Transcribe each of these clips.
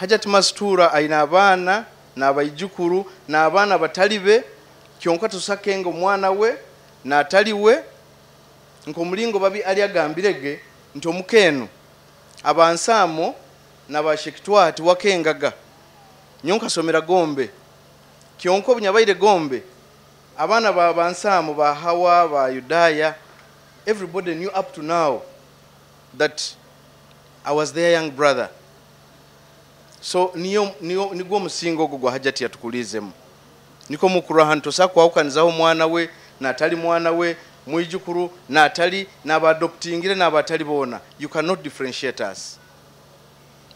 Hajati Mastura aina abaana n'abayijukuru n'abaana batalibe kyonka tusakenga omwana we n'ataliwe nkomulingo babi ali agambirege nti omukeno abansamo n'abashekitwati wakengaga nyonka somera Gombe kyonka obunyabaire Gombe abana ba bansamo ba Hawa ba Yudaya everybody knew up to now that I was their young brother. So nigo musingo gwa Hajati yatukulizemu niko mukuru hantu sakwawukanizaho mwana we natali mwana we mwijukuru natali n'abadoptingire n'abatali bona. You cannot differentiate us.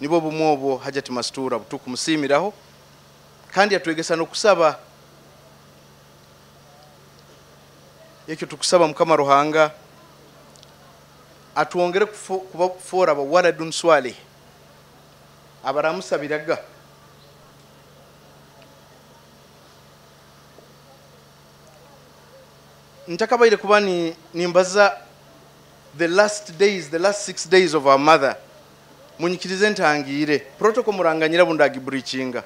Nibo bumwobo Hajati Mastura tukumusimiraho kandi yatwegesa no kusaba yekyo tukusaba mukama Ruhanga atuongere kuba fora aba waladun swali abaramusabiraga ntakabaire kuba nimbaza the last 6 days of our mother munyikirize ntangire protocol muranganyira bundagi breachinga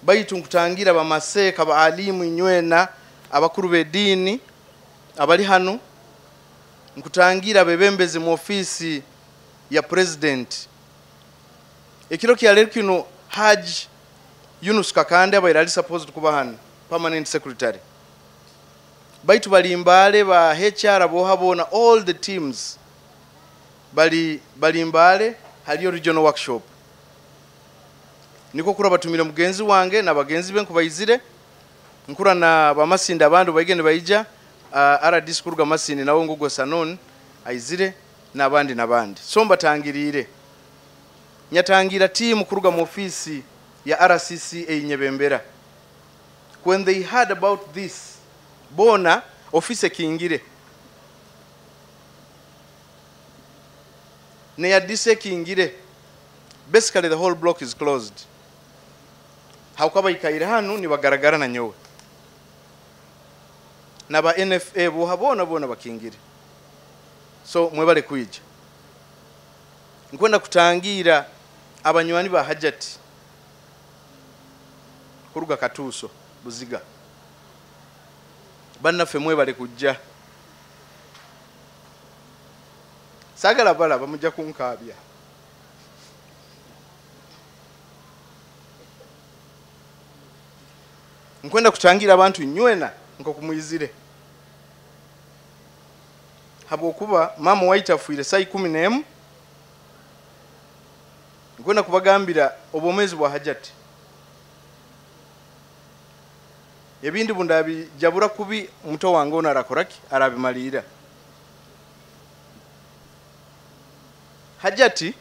bayitu nkutangira bamaseka ba alimu inywena abakuru bedini abali hano nkutangira bebembezi mu ofisi ya president ekiro kyalero kino Haji Yunus Kakande abaira ali supposed kuba hano permanent secretary baitu balimbale ba HR bohabona all the teams balimbale haliyo regional workshop niko kura batumira mugenzi wange na bagenzi be nkubayizire nkura na bamasinda abandu bagende bayija RDC kuruga masini nawo ngugo sanon ayizire nabandi somba tangirire nyatangira team kuruga mu ofisi ya RCCA Nyebembera. When they heard about this bona office kingire ne ya dise kingire basically the whole block is closed. Haukaba ikaire hanu ni bagaragara na nyowe na ba NFA bona bakingire. So mwebale kuija nkwenda kutangira abanywani ba Hajati kuruga Katuso Buziga banaffe mwebale kujja sagala bala bamujja kunkabya nkwenda kutangira abantu nywena nko kumuyizire habo kuba mama waitafuire sai 11 nkwenda kubagambira obomezi bwa Hajati ebindi bundabi jabura kubi muto wange ona rakoraki arabimalira Hajati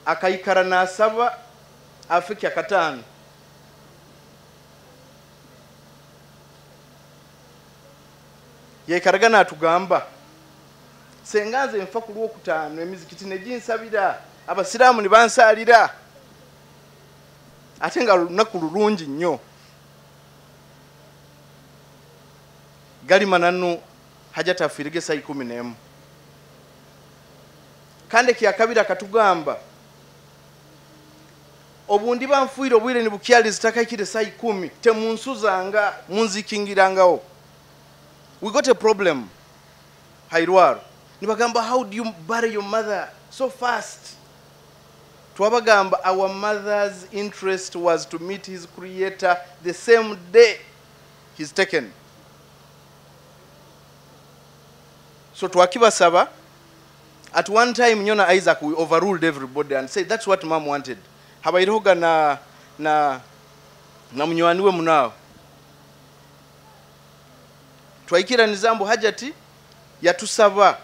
akaikara na saba afiki akatano yekaraga natugamba sengaze mfa kulwo kutano emizikiti nejinsabira abasiramu ni bansalira atenga nakululungi nnyo gali mananu Hajati afirige sai 11 kande kyakabira katugamba obundi banfuire obwire ni bukyali zitakakire sai 10 temunsuzanga munzikingirangawo. We got a problem Hairwaro nibagamba how do you bury your mother so fast? Twabagamba our mother's interest was to meet his creator the same day he's taken. So twakibasaba at one time Nyona Isaac we overruled everybody and said that's what mom wanted. Habairoga na munywaniwe munao twaikira nizambo Hajati yatusaba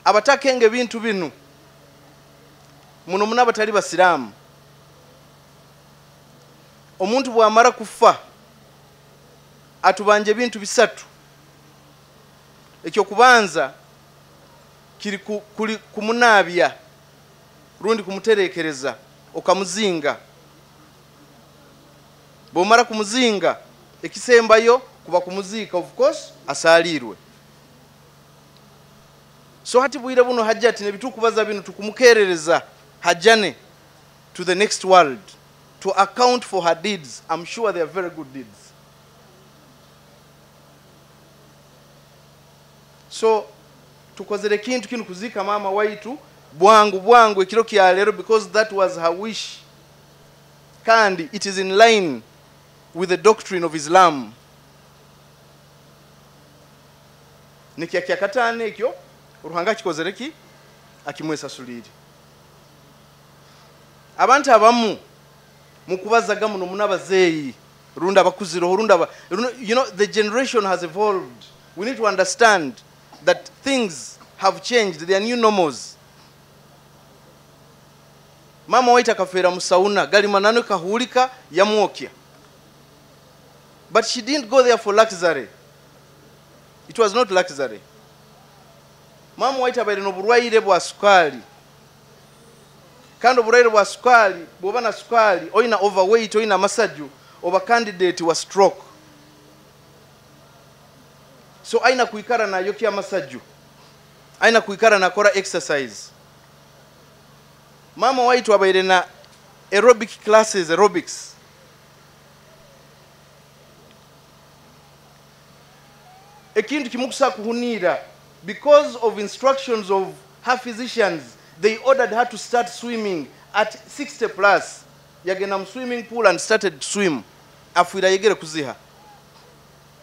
abatakenge bintu binu muno munaba tali basiramu omuntu bwamara kufa atubanje bintu bisatu. Ekyo kubanza kiri kumunabya rundi kumuterekereza okamuzinga bomara kumuzinga ekisembayo kuba kumuzika of course asalirwe. So hati bwire buno Hajati ne bitukubaza bino tukumukerereza her journey to the next world, to account for her deeds. I'm sure they are very good deeds. So tukozere kintu kinu kuzika mama waitu bwangu ekiro kya lero, because that was her wish, kandi it is in line with the doctrine of Islam. Nikia katane ekyo uruhanga kikozere ki akimwesa suliri. Abantu abamu mukubazaga muno munabazeyi runda bakuziro runda you know, the generation has evolved. We need to understand that things have changed. They are new normals. Mama waita kafera musauna gali manano kahulika yamuokya, but she didn't go there for luxury. It was not luxury. Mama waita baire no burwaire bwa sukali, kandi oburwaire bwa sukali bwoba na sukali oyina overweight oyina masaju oba candidate wa stroke. So aina kuikara na yoki ya masaju, aina kuikara na kora exercise. Mama waitu abaire na aerobic classes, aerobics. Ekintu kimukusa kuhunira, because of instructions of her physicians, they ordered her to start swimming at 60 plus. Yagena swimming pool and started to swim. Afuira yegere kuziha.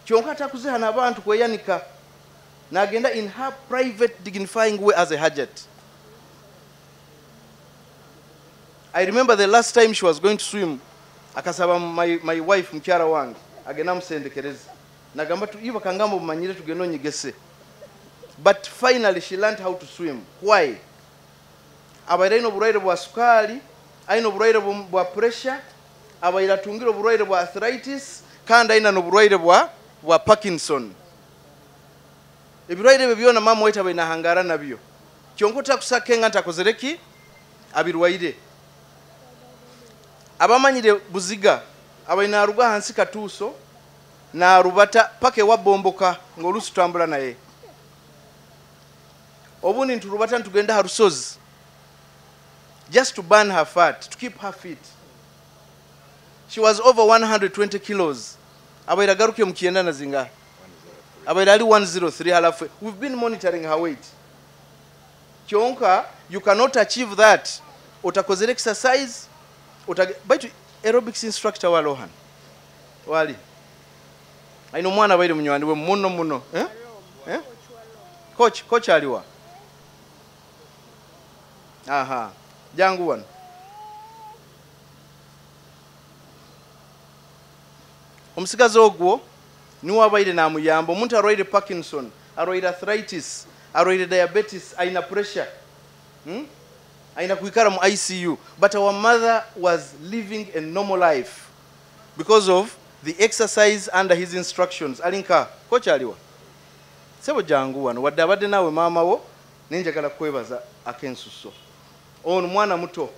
Kyonka atakuziha n'abantu kweyanika. Nagenda in her private dignifying way as a hajat. I remember the last time she was going to swim, akasaba my wife mkyara wange agenda musendekereza. Nagamba tu iba kangamba bumanyire tugenda onyigese. But finally she learned how to swim. Why? Abaire ino burwaire bwa sukali, aino burwaire bwa pressure, abaire atungiro burwaire bwa arthritis, kandi aina no burwaire bwa Parkinson. Ebirwaire byona mama waita baina hangara nabyo. Kyonko takusakenga ntakozereki abirwaire. Abamanyire buziga abaina aruga hansi katuso na arubata pake wabomboka ngolusu tambula naye. Obuni nturubata ntugenda harusozi just to burn her fat, to keep her fit. She was over 120 kilos. Abaira garuke mkienda na zinga. Abaira ali 103 halafu. We've been monitoring her weight. Kyonka, you cannot achieve that. Utakozere exercise. Baitu aerobics instructor wa Lohan. Wali. Aino mwana baire munywani we muno. Eh? Coach aliwa. Aha. Jangu wano. Omusigazi ogwo niwo abaire namuyamba. Omuntu arwaire Parkinson, arwaire arthritis, arwaire diabetes, aina pressure. Aina kuikara mu ICU. But our mother was living a normal life because of the exercise under his instructions. Alinka, coach aliwa. Sebo jangu wano. Wadde abadde nawe mama wo ninjagala kwebaza akensuso. Ono mwana muto.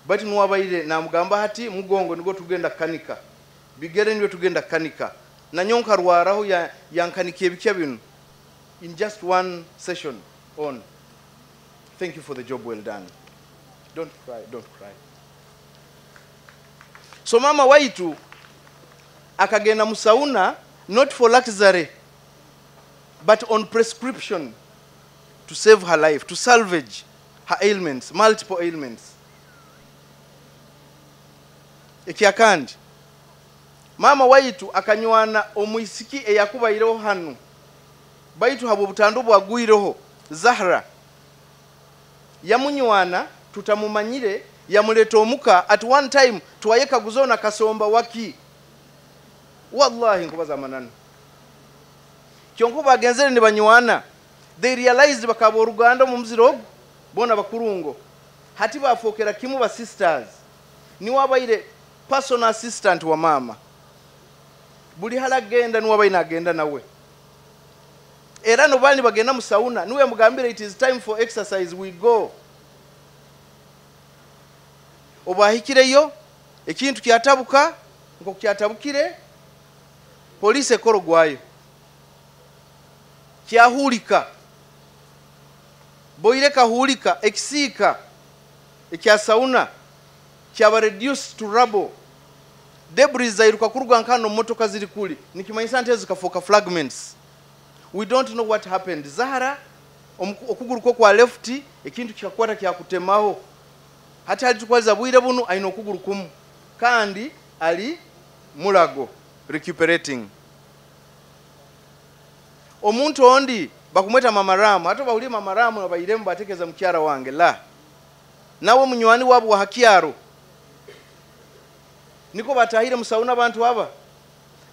Bati nuwabaire namugamba hati mugongo nigo tugenda kanika. Bigere nigo tugenda kanika. Na nyonka rwaraho yankanike bikya bino in just one session on. Thank you for the job well done. Don't cry. So mama waitu akagenda musauna not for luxury but on prescription to save her life, to salvage her ailments, multiple ailments. Ekyakandi mama waitu akanywana omwisiki eyakubaireho hanu baitu habo butandu bwagwireho Zahra yamunywana tutamumanyire yamuleta omuka at one time tuwayeka guzona kasomba waki wallahi nkubaza manana kyonko bagenzere ne banywana they realized bakaba Uganda mu muziro bona bakurungo hati bafokera kimu ba sisters ni wabaire personal assistant wa mama buli halagenda ni wabaine agenda nawe era no bali bagenda mu sauna niwe mugambire it is time for exercise, we go. Obahikireyo ekintu kyatabuka ngo kyatabukire police ekoro gwayo kyahulika boire kahulika ekisika ekya sauna kyaba reduced to rubble. Debris zairuka kuruga nkano motoka ziri kuli nikimanyisa nte zikafuuka fragments. We don't know what happened. Zahara okuguru kwo kwa left ekintu kikakwata kyakutemaho hati ali tukwaliza bwire bunu ayina okuguru kumu kandi ali mulago recuperating. Omuntu ondi bakumweta mama Ramu ate bawuli mama Ramu abayiremu batekeza mukyara wange la nawo munywani wabo wa hakiaro niko batahire musauna abantu aba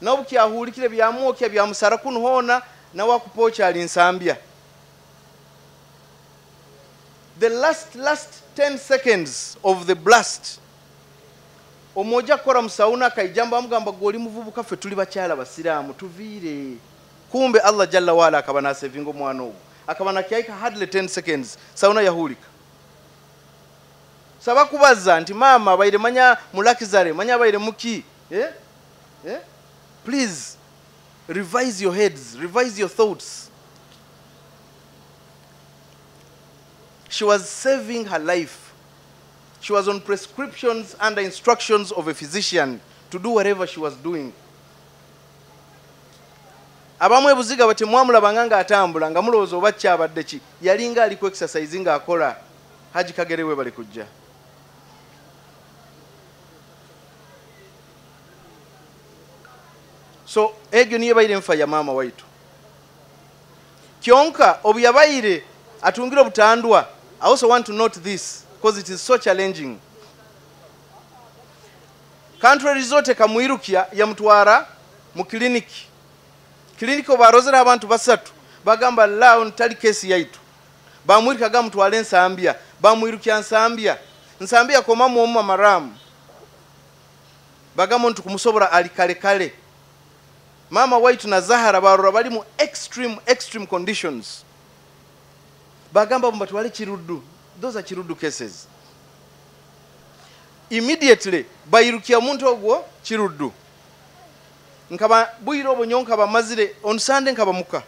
nawo bukyahulikire byamwokya byamusara kunhona nawo akupocha ali nsambya. The last 10 seconds of the blast omoja kora musauna kaijamba amugamba goli muvubuka fe tuli bakyala basiramu tuvire kumbe Allah jalla wala akabana savingo mwana ogo akabana kyaika hardly 10 seconds sauna yahulika. Saba kubaza nti mama bayire manya mulakizare manya bayire muki please revise your heads, revise your thoughts. She was saving her life. She was on prescriptions under instructions of a physician to do whatever she was doing. Abamwe buziga bati mwamula banganga atambula nga mulozo obacya abadde ki yalinga ali ku exercise nga akola Haji Kagerewe bali kujja. So egyo niye bayire mfa ya mama waitu kyonka obuyabayire atungira obutandwa. I also want to note this because it is so challenging. Country resort kamwirukia ya mtwara mu kliniki obarozera abantu basatu bagamba lao ntali kesi yaitu bamwirika ga mtwale nsambya bamwirukia nsambya koma mu mama Ramu bagamba ntu kumusobora ali kale mama waitu na Zahara barora bali mu extreme conditions bagamba mbatwale Kiruddu. Those are Kiruddu cases. Immediately bayirukia muntu ogwo Kiruddu nkaba buyiro obonyonka bamazire on Sunday nkaba muka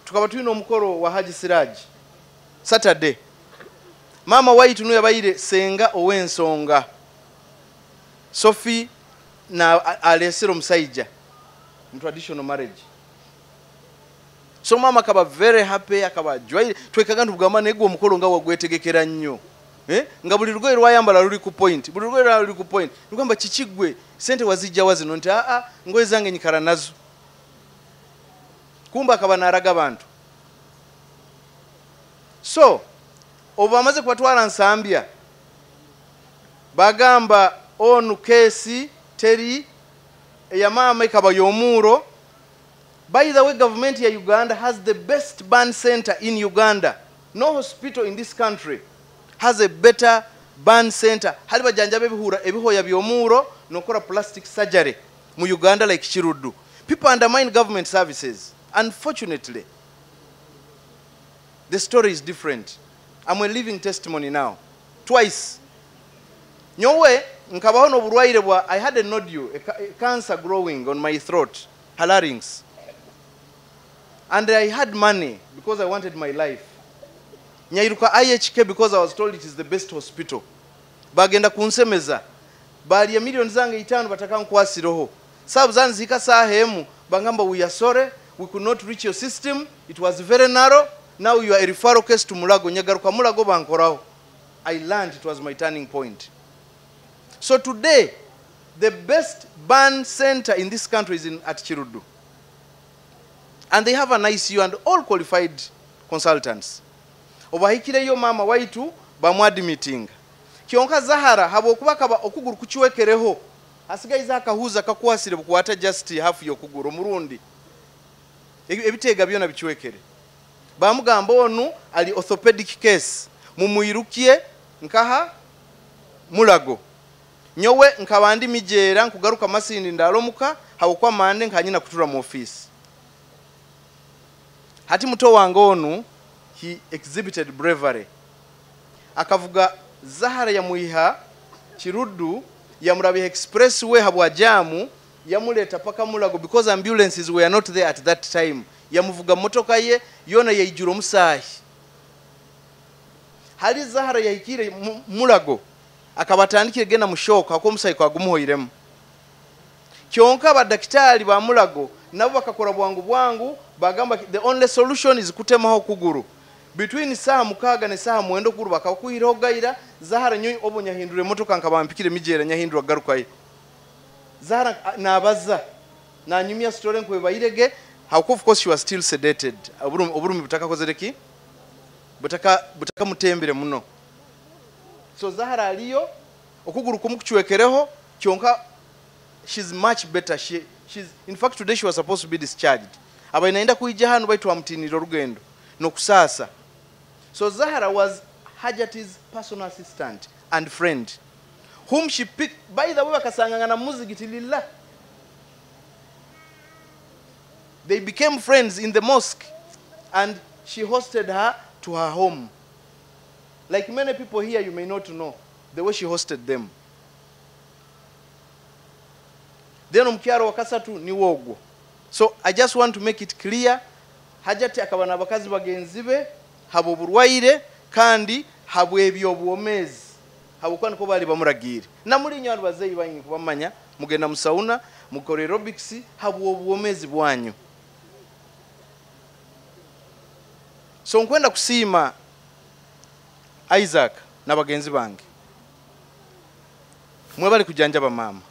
tukaba tulina omukoro wa Haji Siraj Saturday. Mama waitu no yabayire senga owensonga Sophie na alesero musaija in traditional marriage. So mama kaba very happy akaba joy twekaga ntugamba nego omukolo nga wagwetegekera nnyo nga buli lugoye lwayambala luli ku point buli lugoye luli ku point ngamba kikigwe sente wazijja wazino nti ngoye zange nyikara nazo kumba akaba naraga abantu. So obamaze kwatwala nsambya bagamba onu kesi teri ya mama ikaba yomuro. By the way, government ya Uganda has the best burn center in Uganda. No hospital in this country has a better burn center. Haliba janjabe ebihoya byomuro nokora plastic surgery mu Uganda like Kiruddu. People undermine government services. Unfortunately, the story is different. I'm a living testimony now. Twice. Nyowe nkabaho no burwaire bwa I had a nodule, a cancer growing on my throat, larynx. And I had money because I wanted my life. Nyairuka IHK because I was told it is the best hospital. Bagenda kunsemeza. Bali ya million zange 5 bataka nkwasiroho. Sabu zanzika sahemu bangamba we are sorry, we could not reach your system. It was very narrow. Now you are a referral case to Mulago. Nyagaruka Mulago bankoraho. I learned it was my turning point. So today, the best burn center in this country is at Kiruddu. And they have an ICU and all qualified consultants. Obahikireyo mama waitu bamwadmitting. Kyonka Zahara habokuba kaba okuguru kuchiwekereho. Asigayiza akahuza kakwasire bukwata just half yokuguru murundi. Ebitega byona bichiwekere. Bamugamba onu ali orthopedic case. Mumuirukie nkaha Mulago. Nyowe nkabandi mijera nkugaruka masindi ndalomuka habokwa mande nkanyina kutura mu office. Hati muto wange onu he exhibited bravery. Akavuga Zahara ya muiha Kiruddu ya Murabi Expressway habwa jamu ya muleta paka Mulago because ambulances were not there at that time. Ya muvuga motoka ye yona ya ijuro musahi. hali Zahara yahikire Mulago akabatandikire genda mushoka ko musayiko agumuhoyiremu kyonka abadakitali ba Mulago nabo bakakora bwangu bagamba the only solution is kutemaho kuguru between saa mukaga ne saa mwendo kuru bakakuhiraho gaira Zahara nyo obonya hindure motoka nkabampikire mijera nyahindura garukaye Zahara nabaza na nyumya story nkwe bayirege how of course she was still sedated oburumi butaka kozereki butaka mutembere muno so Zahara aliyo okuguru kumukuchwekereho kyonka she's much better she's in fact today she was supposed to be discharged aba inaenda kuija hano baitu amtiniro rugendo nokusasa so Zahara was Hajati's personal assistant and friend whom she picked by the way bakasangana muzigiti lillah they became friends in the mosque and she hosted her to her home like many people here you may not know the way she hosted them then umkyaro wakasatu ni wogwo so I just want to make it clear Hajati akabana bakazi bagenzibe habo burwaire kandi habo ebyobwomezi habo kwani ko bali bamuragire na muri nyandu bazeyi banyi kubamanya mugenda musauna mukore aerobics habo obwomezi bwanyu so nkwenda kusima Isaac na bagenzi bange mwe bali kujanja ba mama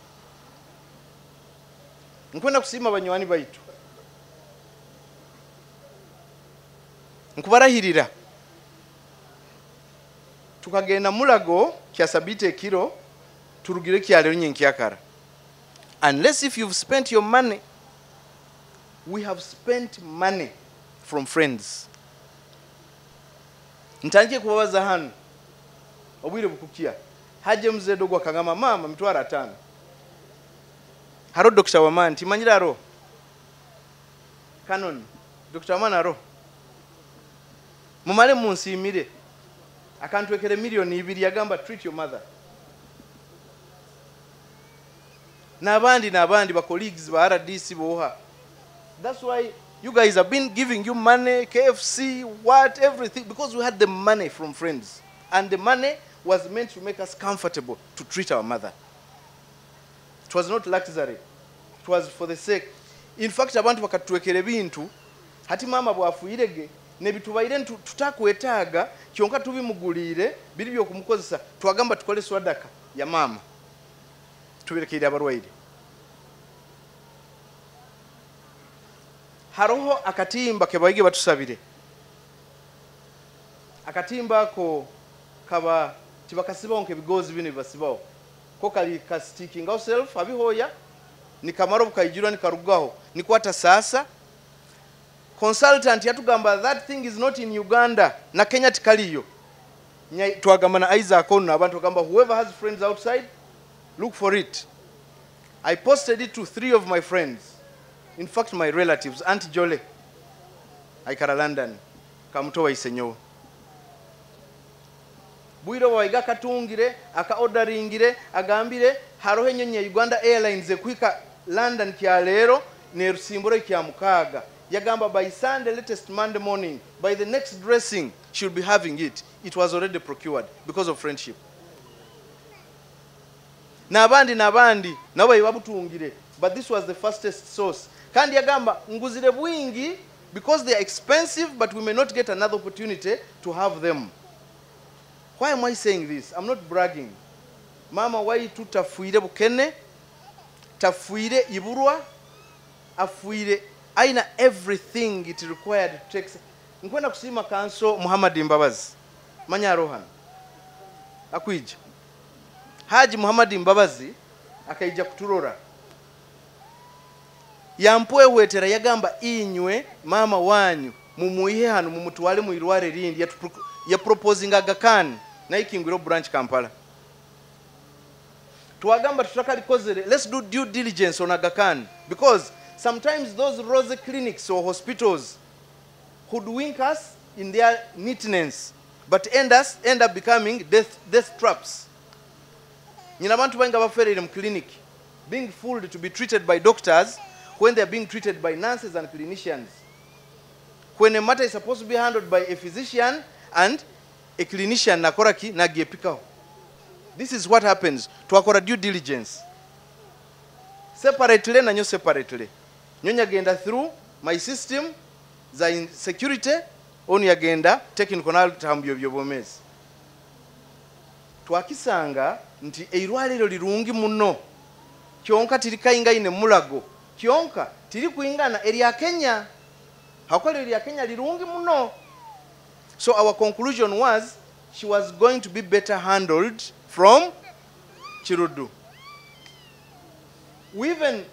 nkwenda kusima abanywani baitu nkubarahirira tukagenda Mulago kya sabite kiro turugire kyalero nyinkiyakara unless if you've spent your money we have spent money from friends ntangiye kubabaza hano obwire bukukia haje mzee dogo akangama mama mitwara 5 haro Dr. Wamanti manyira ro canon Dr. Wamana ro mumale munsimire akantwekere milioni 2 yagamba treat your mother nabandi ba colleagues ba RDC boha that's why you guys have been giving you money KFC what everything because we had the money from friends and the money was meant to make us comfortable to treat our mother. It was not luxury. It was for the sake. In fact, abantu bakatwekere bintu hati mama bwafuirege ne bitubaire tutakwetaaga kyonka tubimugulire biri byo kumukozesa twagamba tukole swadaka ya mama tubirekere abarwaire haroho akatimba kebaige batusabire akatimba ko kaba tibakasibaho nke bigozi bine basibaho ko kali ka sticking ourselves abihoya ni kamaro bukayijura ni karugaho ni kwata sasa consultant yatugamba that thing is not in Uganda na Kenya tikaliyo twagamba na Isaac ono abantu gamba whoever has friends outside look for it. I posted it to 3 of my friends, in fact my relatives, Auntie Jole aikara London kamutowa isenyo bwiro waiga katungire aka orderingire agambire haroho enyonyi ya Uganda Airlines ekwika London kya lero ne rusimboro kya mukaga yagamba by Sunday latest Monday morning by the next dressing she'll be having it. It was already procured because of friendship. Nabandi nabo yabutungire but this was the fastest source kandi yagamba nguzire bwingi because they are expensive but we may not get another opportunity to have them. Why am I saying this? I'm not bragging. Mama why tutafuire bukene tafuire iburwa afuire aina everything it required to take. Nkwenda kusima kanso Muhammad Mbabazi manya rohan akuija Haji Muhammad Mbabazi akaija kuturora yampwe wetera yagamba inywe mama wanyu mumuihe hano mumutwale mu irware rindi ya proposing Aga Khan na ikingwiro branch Kampala tuwagamba tutakalikozere let's do due diligence on Aga Khan because sometimes those rose clinics or hospitals hoodwink us in their neatness but end up becoming death traps. Nyina bantu banga baferere mu clinic being fooled to be treated by doctors when they are being treated by nurses and clinicians. When a matter is supposed to be handled by a physician and a clinician nakora ki nagyepikaho. This is what happens. Twakora due diligence. Separately nanyo separately. Nyo nyagenda through my system za security oni yagenda technical tambyo byobomezi. Twakisanga nti eirwaliro lirungi muno. Kyonka tirikainga ine mulago. Kyonka tiri kuingana eri Kenya. Hakola eri Kenya lirungi muno. So our conclusion was she was going to be better handled from Kirudu. We even,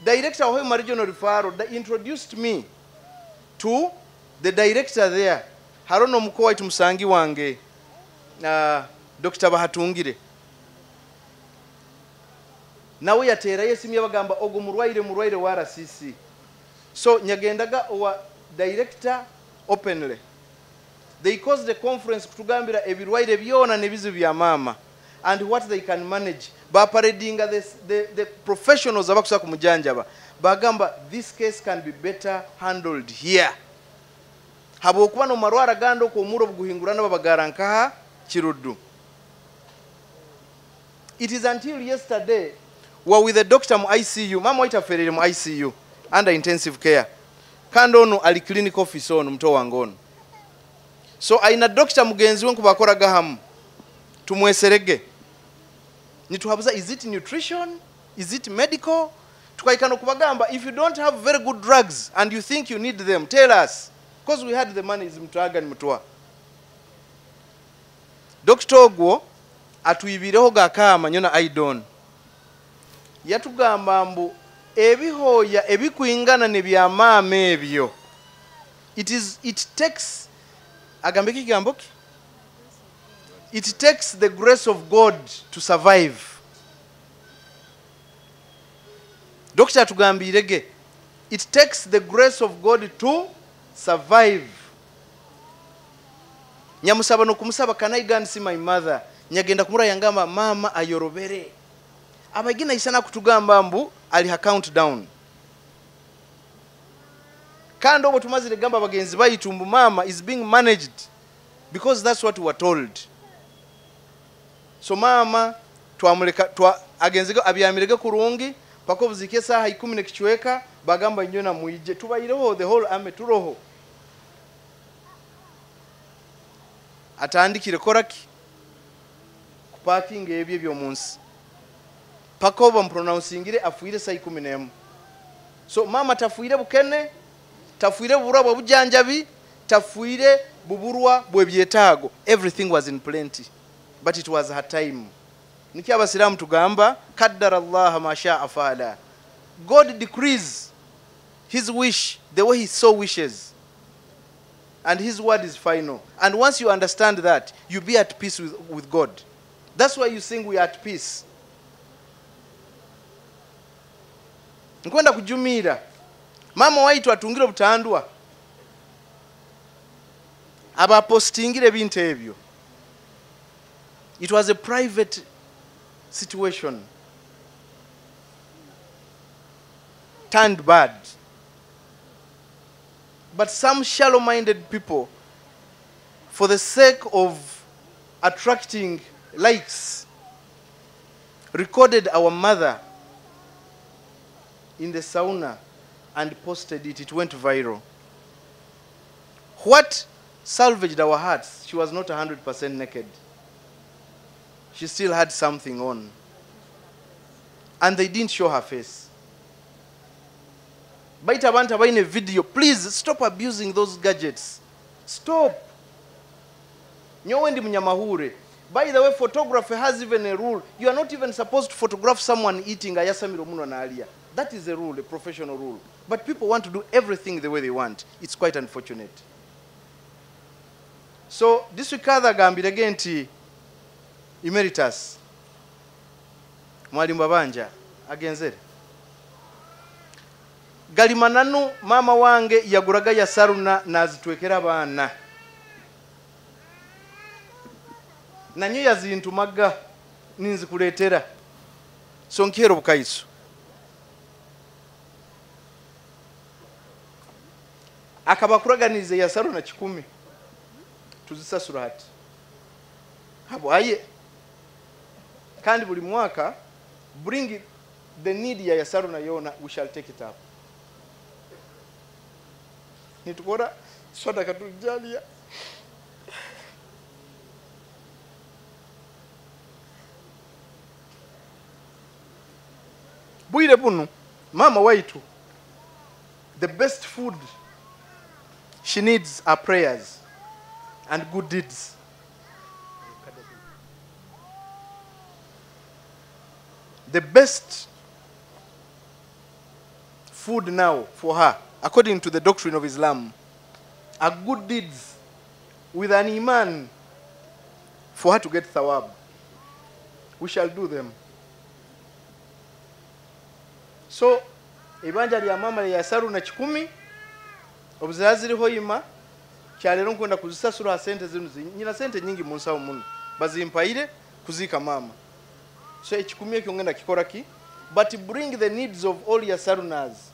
director of Hoima Regional Referral, they introduced me to the director there, Harono Mkoa Itumusangi wange, Dr. Bahatungire. Nawe yatera yesimye bagamba ogo murwaire wara sisi. So nyagendaga owa director openly. They caused the conference kutugambira ebirwaire byona nebizu bya mama and what they can manage. Ba parading the professionals abakusa kumujanjaba. Bagamba this case can be better handled here. Habo kuba no marwara gando ko muro buguhingurana babagarankaha Kirudu. It is until yesterday we were with the doctor mu ICU. Mama waita ferere mu ICU under intensive care. Kando ono ali clinic office ono mto wangono. So aina doctor mugenzi wenku bakora gahamu tumweserege nituhabuza is it nutrition, is it medical, tukaikano kubagamba if you don't have very good drugs and you think you need them tell us because we had the money zimtwaga ni mtwa. Dr. Ogwo atuibireho gakama nyona aidon yatugamba mbu ebihoya ebikuingana ne bya mama ebyo it takes agambeki gamboki. It takes the grace of God to survive. Dr. Tugambirege, it takes the grace of God to survive. Nyamusaba no kumusaba kanaiga see my mother. Nyagenda kumura yangamba mama ayorobere. Abagina isana kutugamba mbu ali ha countdown. Kando obo tumazire gamba bagenzi bayitumbu mama is being managed because that's what we were told. So mama twamuleka agenzigo abyamirege kurungi pako buzike saha 10 nekichweka bagamba nyona muije tubayireho the whole army turoho atandikire koraki ku parking ebye byo munsi pako bampronouncingire afuire saha 11. So mama tafuire bukene tafuire burwa bujanjabi tafuire buburwa bwebyetago everything was in plenty. But it was her time. Niki abasilamu tugamba qaddara Allah ma sha'a fa'ala. God decrees his wish the way he so wishes. And his word is final. And once you understand that, you be at peace with God. That's why you sing we are at peace. Nkwenda kujumira. Mama waitu atungire butandwa. Aba postingire bintu ebyo. It was a private situation. Turned bad. But some shallow-minded people, for the sake of attracting likes, recorded our mother in the sauna and posted it. It went viral. What salvaged our hearts? She was not 100% naked. She still had something on. And they didn't show her face. Baita banta ba in a video, please stop abusing those gadgets. Stop. Nyowendi mnyamahure. By the way, photography has even a rule. You are not even supposed to photograph someone eating ayasamiro muno na alia. That is a rule, a professional rule. But people want to do everything the way they want. It's quite unfortunate. So this week other gambira genti Emeritus Mwalimu Babanja agenzere Galimananu mama wange yaguraga ya saruna nazitwekera bana nanyo yazintumaga ninzi kuletera so nkero bukaiso akabakuraganize ya saruna 10 tuzisasura hati Habwaye kandi buli mwaka bring the need ya Saruna yona, we shall take it up. Nitukora sadaka tujalia. Bwire bunu mama waitu, the best food she needs are prayers and good deeds. The best food now for her, according to the doctrine of Islam, are good deeds with an iman for her to get thawab. We shall do them. So, ibanja lya mama lya Saruna 10 obuzazi liho ima kyalero nkwenda kuzisasula sente zinu nyina sente nyingi mu nsawo muno bazimpaire kuzika mama. So 10 ekyo ngenda kikora ki, but bring the needs of all your Sarunas.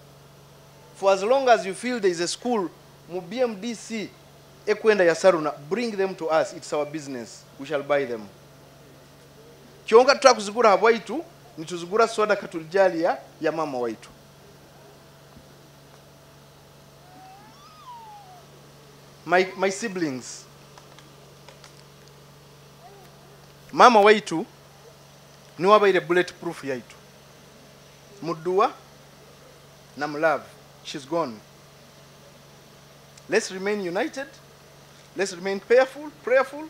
For as long as you feel there is a school mu BMDC ekwenda ya Saruna, bring them to us. It's our business. We shall buy them. Kyonka tutakuzigura habwaitu nituzigura soda katulijalia ya mama waitu. My siblings, mama waitu niwe abaire bulletproof yaitu. Mudua na mlove. She's gone. Let's remain united. Let's remain prayerful,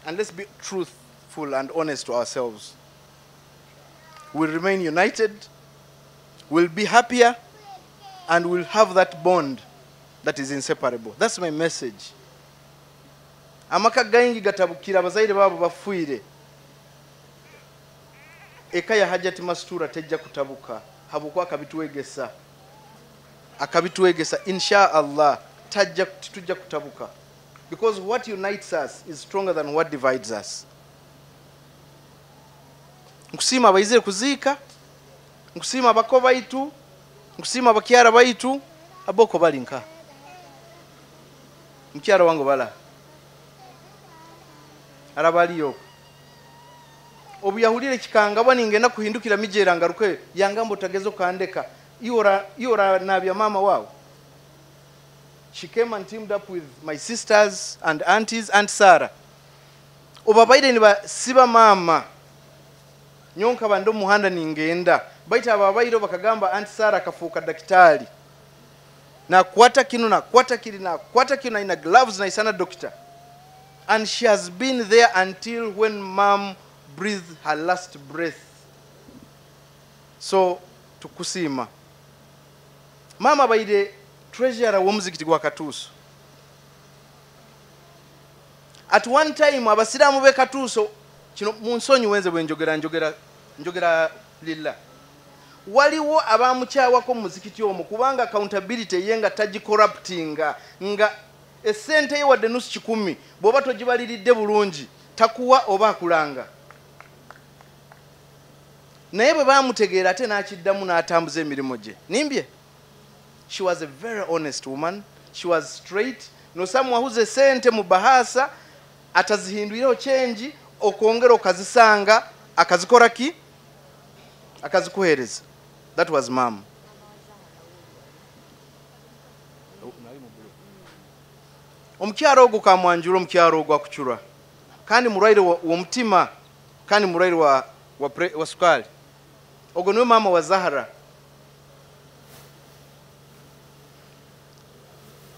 and let's be truthful and honest to ourselves. We'll remain united, we'll be happier, and we'll have that bond that is inseparable. That's my message. Amaka gaingi gatabukira abazaire babo bafuire. Eka ya Hajati Mastura tejja kutabuka. Habukwa akabituwegesa. Akabituwegesa insha Allah tujja kutabuka. Because what unites us is stronger than what divides us. Nkusima abaizire kuzika, nkusima abako baitu, nkusima abakyara baitu, aboko balinka. Mkyara wangu bala. Arabaliyo. Obuyahulire kikanga bwa ningenda kuhindukira mijera ngaruke yangambo tagezo kandeka. Iora nabya mama wao. She came and teamed up with my sisters and aunties and Sarah. Obabaide niba siba mama. Nyonka bando muhanda ningenda. Baita ababairo bakagamba Aunt Sarah kafuka daktari. Na kwata kinu ina gloves na isana doctor. And she has been there until when mom breathed her last breath. So tukusima. Mama baide treasurer w'omuzikiti gwa Katuuso. At one time abasiramu be Katuuso kino munsonyi wenze bwe njogera lilla. Waliwo abamukyawa muzikiti omwo kubanga accountability yenga taji corruptinga nga esente ye wadde nusu 10 bwoba togibaliridde bulungi takuwa oba akulanga. Naye bwe bamutegeera ate n'akiddamu n'atambuza emirimu gye. Nimbye. She was a very honest woman. She was straight. No samwa huze sente mu bahasa atazihinduiraho change okongera okazisanga akazikora ki akazikuhereza. That was mom. Omukyaro ogwo kamwanjula omukyaro ogwo akuchura. Kandi muraire wa mutima, kandi muraire wa sukali. Ogwo niwe mama wa Zahara.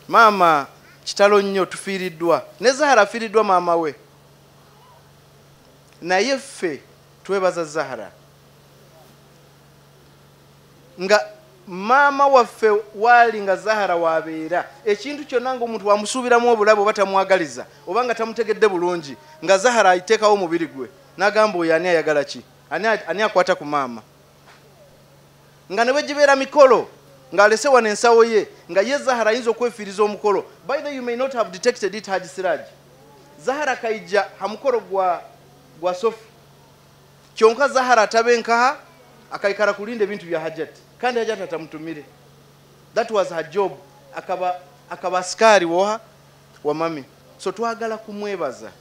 Mama kitalo nnyo tufiiriddwa. Ne Zahara afiiriddwa mama we. Naye ffe twebaza Zahara. Nga mama waffe wali nga Zahara wabeera. Ekintu kyonna ng'omuntu wamusuubiramu obulabe batamwagaliza obanga tamutegedde bulungi nga Zahara ayiteekawo omubiri gwe. N'agamba oyo ani ayagala ki? Ani akwata ku mama? Nga ne bwe gibeera mikolo ngalese wana ensawo ye nga ye Zahara ayinza okwefiiriza omukolo. By the way, you may not have detected it, Haji Siraj. Zahara kaija hamukolo gwa Sofi. Kyonka Zahara atabenkaha akaikara kulinda ebintu bya Hajati. Kandi Hajati atamutumire. That was her job. Akaba askari wa mami. So twagala kumwebaza.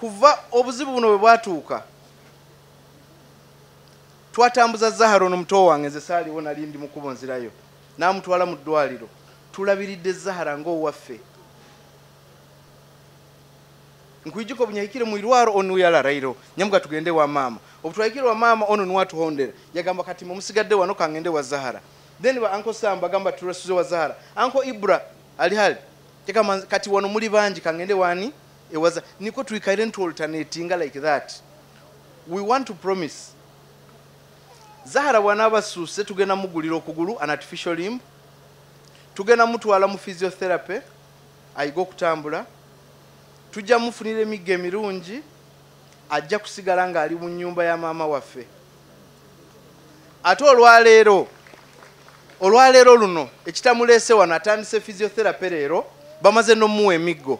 kuva obuzibu buno bwe bwatuuka twatambuza Zahara ono muto wange nze saaliwo nali ndi mu kkubo nzirayo n'amutwala mu ddwaliro tulabiridde Zahara ng'owaffe nkwijjuko bunyahikire mu irwaro onu yalarairo nyamuga tugende wa mama obutwahikire wa mama ono niwatuhondera yagamba kati mumusigadde wano kangende wa Zahara then ba Uncle Sam bagamba turasuze wa Zahara Uncle Ibra ali hali kati wano muli banji kangende wani ewaza niko tuikaire ntu alternating like that we want to promise Zahara bwanaba suse tugenda mugulira okugulu an artificial limb tugenda mutwala mu physiotherapy ayigo kutambula tujja mufunira emigga emirungi ajja kusigala nga ali mu nyumba ya maama waffe ate olwaleero luno ekitamulese wano atandise physiotherapy leero bamaze n'omuwa emiggo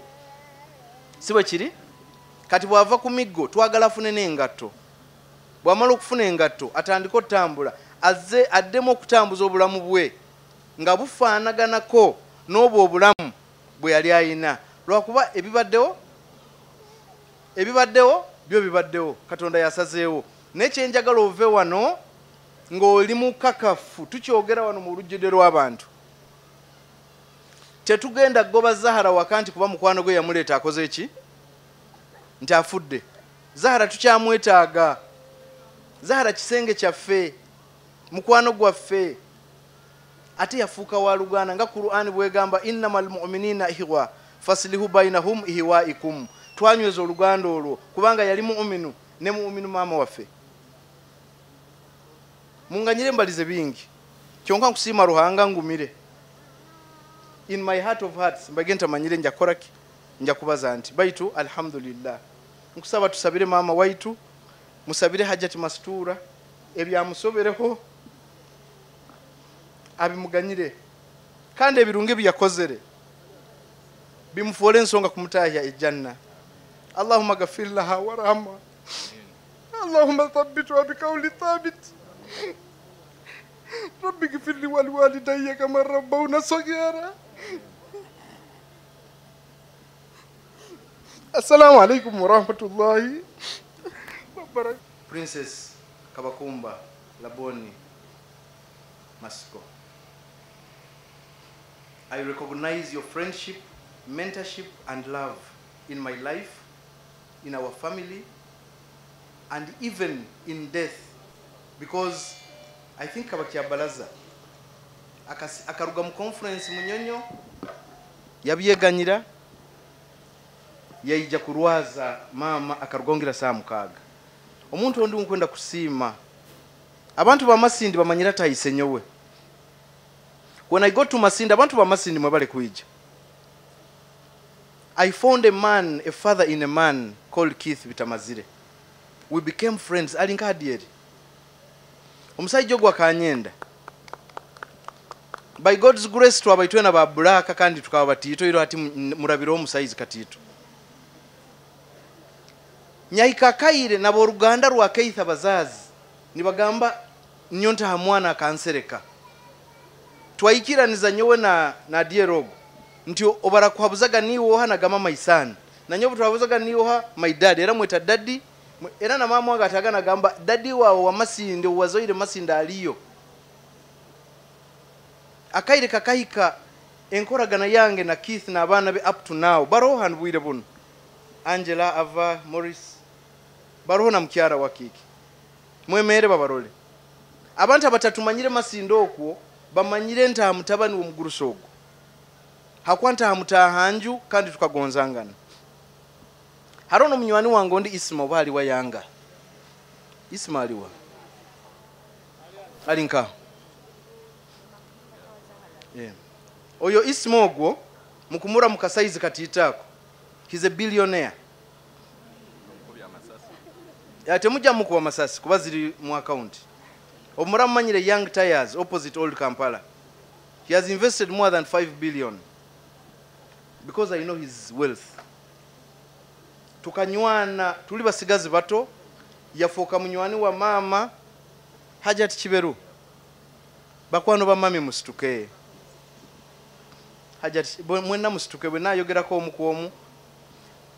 si bwe kiri kati bw'ava ku miggo twagala afune n'engatto bw'amala okufuna engatto atandika okutambula addemu okutambuza obulamu bwe nga bufaanaganako n'obwo obulamu bwe yali ayina lwakuba ebibaddewo byo bibaddewo Katonda yasazeewo n'ekyenjagala ove wano ng'oli mukakafu tukyogera wano mu lujjudde lw'abantu tetugenda goba Zahara waka nti kuba mukwano gwe yamuleeta akoze eki nti afudde Zahara tukyamwetaaga Zahara kisenge kyaffe mukwano gwaffe ate yafuuka wa luganda nga Qur'an bwegamba innamal mu'minina ihwa faslihu bainahum ihwaikum twanyweza oluganda olwo kubanga yali mu'minu ne mu'minu maama waffe munganyire mbalize bingi kyonka nkusiima Ruhanga ngumire in my heart of hearts mbagenta manyire nja koraki nja kubaza nti baitu alhamdulillah nkusaba tusabire maama waitu musabire Hajjati Mastura ebyamusobereho abimuganyire kandi ebirunge byakozere bimufuole ensonga kumutahya ejanna Allahumma ghafir laha warhamha Allahumma thabbitha biqawli thabit Rabbi ghfir li wal walidayya kama rabbawna saghira Assalamu alaikum wa rahmatullahi wa barakatuh Princess Kabakumba Laboni Masiko I recognize your friendship, mentorship and love in my life, in our family, and even in death. Because I think Kabakia Balaza, Akarugam conference Munyonyo, Yabieganyira, Yaija kurwaza mama akarugongira saa mukaga. Omuntu ondi nkwenda kusima. Abantu ba Masindi bamanyira tayise nyowe. When I got to Masindi, abantu ba Masindi mwebale kuija. I found a father in a man called Keith Bitamazire. We became friends. Alinkadieri. Omusajja ogwa Kanyenda. By God's grace twabaitwena ba Bulaka kandi tukaba batito iro ati murabiro omusaizi katito. Nyaika kaire na boruganda rwa Keith abazazi. Nibagamba nyonta hamwana akansereka. Twaikiraniza nyowe na Dierogo. Ntio obara kuhabuzaga niwo na gama maisani. Na nyowe twabuzaga niwo my dad era mweta daddy era na mama wanga atagana gamba daddy wawo wa Masinde wazoire Masinde aliyo. Akaire kakahika enkoragana yange na Keith na abana be up to now. Baroha nbuire buno. Angela, Ava, Morris. Baroho na mkiara wa kiki. Mwemere babarole. Abantu abatatumanyire Masinde okwo bamanyire nta mutabani wo mugurusogo. Hakwanta hamutahanju kandi tukagonzangana. Harono munywani wange ndi Isma bali wa Yanga. Isma aliwa. Alinka. Oyo Isma ogwo mukumura mukasaizi katitako. He's a billionaire. Yatemuja muku wa Masasi kubaziri mu account. Omura manyire Young Tires opposite Old Kampala. He has invested more than 5 billion. Because I know his wealth. Tukanywana tuli basigazi bato yafoka munywani wa mama Hajjati Kiberu. Bakwano ba mami musituke. Hajjati mwenna musituke bwe nayogera ko omukomu.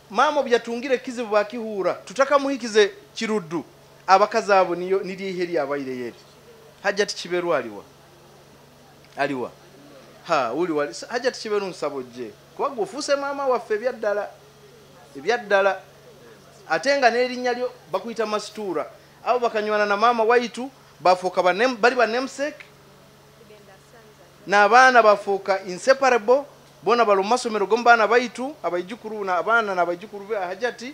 mama byatungire kizibu bakihura tutakamuhikize kiruddu abakazi abo niyo niriheri abaire yeri Hajjati Kiberu aliwa ha uli wali Hajjati Kiberu nsabojje kuba gufuse mama waffe ebyaddala atenga n'erinnya lyo bakuyita Mastura abo bakanywana na mama waitu bafuuka bali ba namesake n'abaana bafuuka inseparable bona bali mu masomero g'ombaana baitu abaijukuru n'abaana n'abaijukuru be Hajjati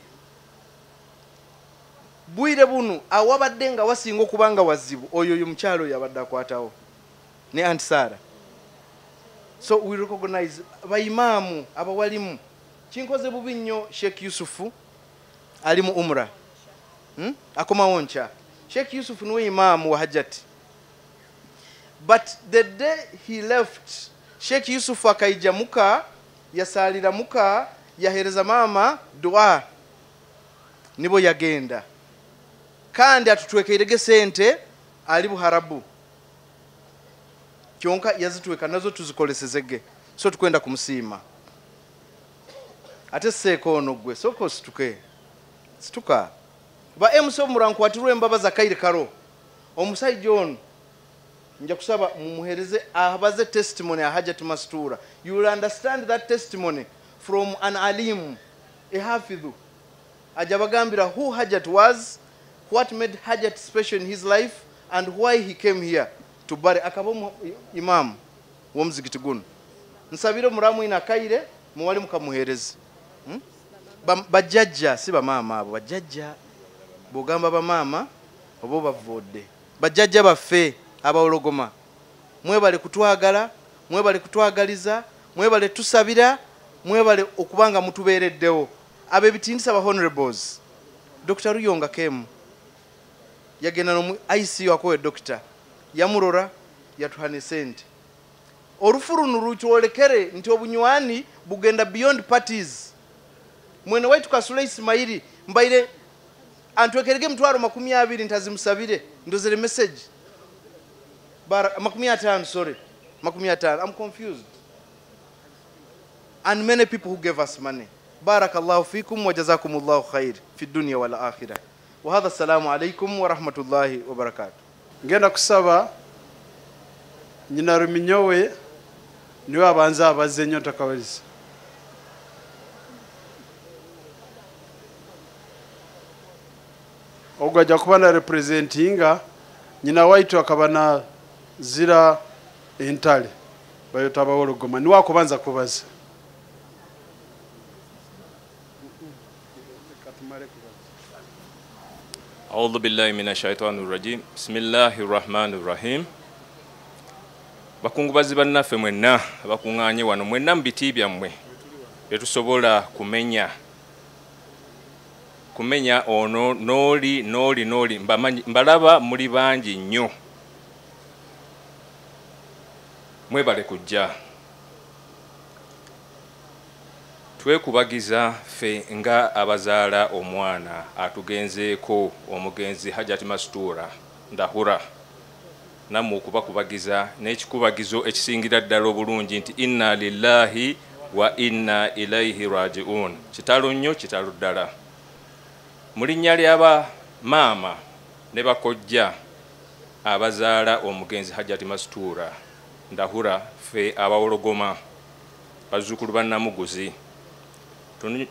bwire bunu awabadde nga wasinga okubanga wazibu oyo mukyalo yabadde akwatawo ne Aunt Sarah. So we recognize abaimaamu abawalimu kinkoze bubi nnyo Sheikh Yusufu ali mu umra akoma woncha Sheikh Yusuf niwe imaamu wa Hajjati, but the day he left Sheikh Yusuf akaija muka yasalira muka yahereza mama dua nibo yagenda kandi atutwekerege sente ali buharabu kyonka yazitweka nazo tuzikolesezege so tukwenda kumusiima ate sekono gwe soko situka ba emuso muranku watirwe mbabaza kaire karo omusajja ono nja kusaba mumuhereze abaze testimony ya Hajjati Mastura. You will understand that testimony from an alim, a hafidhu ajabagambira who Hajjat was, what made Hajjat special in his life, and why he came here to bury akabomu imam wo muzikiti guno. Nsabire muramu ina kaire muwali mukamuhereze bajjajja si bamama abo bajjajja bugamba bamama obo bavodde bajjajja baffe abawologoma mwebale kutwagala mwebale kutwagaliza mwebale tusabira mwebale okubanga mutubereddewo abe bitindisa ba honorables. Dr. Ruyonga Kemu yagenda no ICU akowe doctor yamurora yatuhane sente orufurunu rukyolekere nti obunywani bugenda beyond parties. Mwene waitu Kasule Ismaili mbaire antwekerege mtwaro 20 ntazimusabire ndozere message bara 50 sorry 50 I'm confused, and many people who gave us money. Barakallahu fikum wa jazakumullahu khair fi dunya wal akhirah wa hadha assalamu alaykum wa rahmatullahi wa barakatuh. Ngenda kusaba nyina Ruminyowe niwe abanza abaze nnyo takawaliza. Ogajja kuba na representinga nyina waitu akabana zira entale bayota bawologoma niwe akubanza kubaza. أعوذ بالله من الشيطان الرجيم بسم الله الرحمن الرحيم. Bakungubazi bannaffe mwenna abakuŋŋaanye wano mwenna mu biti byammwe tetusobola kumenya ono noli mbalaba muli bangi nnyo mwebale kujja twekubagiza ffe nga abazaala omwana atugenzeeko omugenzi Hajjati Mastura Ndahura nammwe okubakubagiza n'ekikubagizo ekisingira ddala obulungi nti inna lillahi wa inna ilaihi raji'un. Kitalo nnyo kitalo ddala. Mu linnya ly'aba maama ne bakojja abazaala omugenzi Hajjati Mastura Ndahura ffe abawologoma bazzukulu ba Namuguzi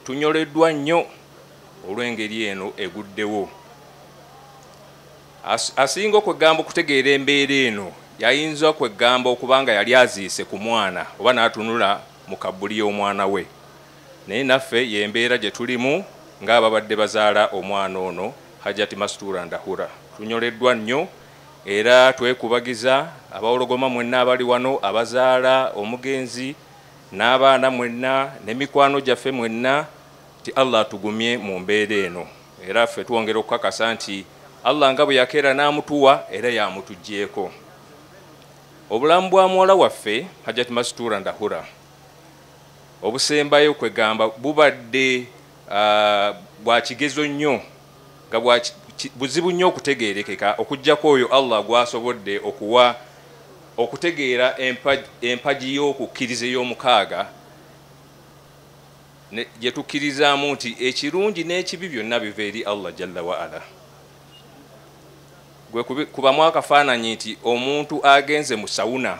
tunyoleddwa nnyo olw'engeri eno eguddewo. Asinga okwegamba okutegeera embeera eno yayinza okwegamba okubanga yali aziise ku mwana oba n'atunula mu kabbuli y'omwana we, naye naffe y'embeera gye tulimu ng'ababadde bazaala omwana ono Hajjati Mastura Ndahura. Tunyoleddwa nnyo era twekubagiza abawologoma mwenna abali wano abazaala omugenzi n'abaana mwenna n'emikwano gyaffe mwenna ti Allah atugumye mu mbeera eno, era ffe twongera okukakasa nti Allah nga bwe yakeera n'amutuwa era yamutuggyeko. Obulamu bwa muwala waffe Hajjati Mastura Ndahura obusembayo kwegamba bubadde bwa kigezo nnyo nga buzibu nnyo okutegeerekeka okuggyako oyo Allah gwasobodde okuwa okutegeera empagi y'okukkiriza ey'omukaaga gye tukkirizaamu nti ekirungi n'ekibi byonna biva eri Allah jalla wa ala. Gwe kubamu akafaananyi nti omuntu agenze mu sawuna